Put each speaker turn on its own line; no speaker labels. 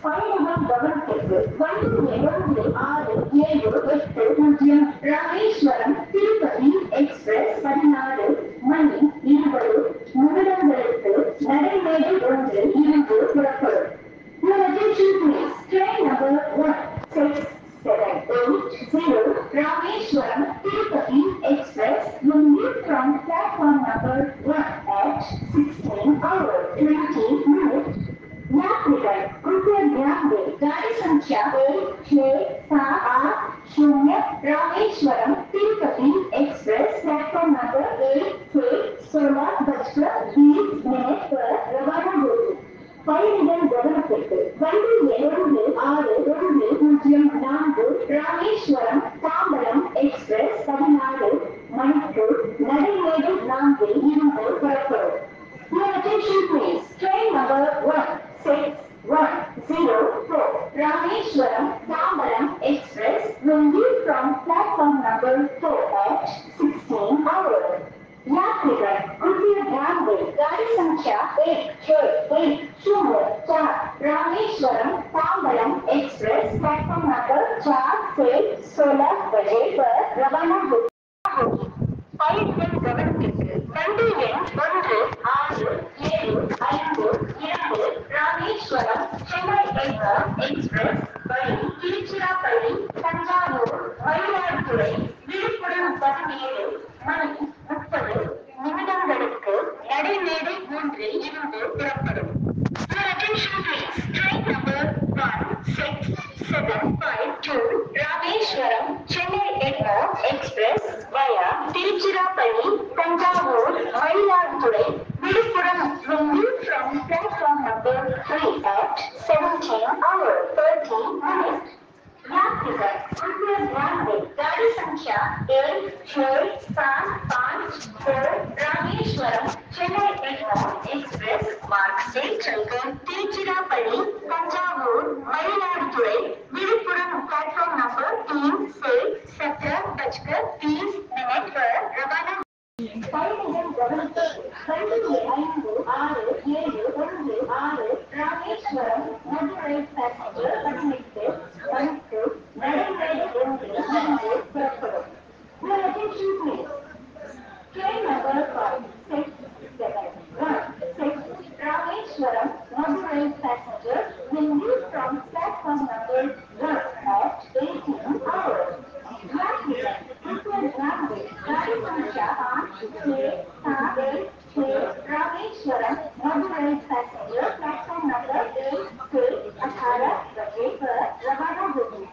பயணம் கவனத்திற்கு வண்டி 6, 7, 8, 0 ராமேஸ்வரம் திருப்பதி எக்ஸ்பிரஸ் 16 மணி 20 நிமிடங்களுக்கு நடைமேடை ஒன்று இருந்து புறப்படும். Your attention please. Train number 1678 Rameshwaram Tirupati Express will leave from platform number 1 at 16 hours 20 minutes. यात्रीगण कृपया ध्यान दें गाड़ी संख्या 1, 6, 7, 8, 0 Rameswaram Tirupati express platform number 1 से 16:20 पर रवाना होगी. பயணிகள் கவனத்திற்கு வண்டி 6, 1, 0, 4 ராமேஸ்வரம் தாம்பரம் எக்ஸ்பிரஸ் 16 மணிக்கு நடைமேடை 4 இருந்து புறப்படும். Your attention please. Train number 1604 Rameshwaram Tambaram Express will leave from platform number 4 at 16 hours. यात्रीगण कृपया ध्यान दें गाड़ी संख्या 1, 6, 1, 0, 4 Rameswaram Tambaram express platform number 4 से 16 बजे पर रवाना होगी. பயணிகள் கவனத்திற்கு வண்டி எண் 1, 6, 7, 5, 2 ராமேஸ்வரம் சென்னை எக்ஸ்பிரஸ் வழி திருச்சிராப்பள்ளி தஞ்சாவூர் மயிலாடுதுறை விழுப்புரம் 17 மணி 30 நிமிடங்களுக்கு நடைமேடை 3 இருந்து புறப்படும். Your attention please. Train number 16752 Rameshwaram Chennai Express via Tiruchirappalli, Tanjavur, Mayiladuthurai, Viluppuram will leave from platform number 3 at 17 hours 30 minutes. यात्रीगण कृपया ध्यान दें गाड़ी संख्या 1, 6, 7, 5, 4 रामेश्वरम चेन्नई एक्सप्रेस मार्ग से चलकर तिरुचिरापल्ली तंजावुर मयिलादुथुरै विழுப்புரம் प्लेटफॉर्म नंबर 3 से 17:30 पर रवाना. பயணிகள் கவனத்திற்கு வண்டி 5, 6, 7, 1, 6 ராமேஸ்வரம் மதுரை பேசஞ்சர் 18 மணிக்கு நடைமேடை 1 இருந்து புறப்படும். Your attention please. Train number 5671 Rameshwaram Madurai passenger will leave from platform number 1 at 18 hours. यात्रीगण कृपया ध्यान दें गाड़ी संख्या 5, 6, 7, 6 Rameswaram Madurai passenger platform number 1 से 18 बजे पर रवाना होगी.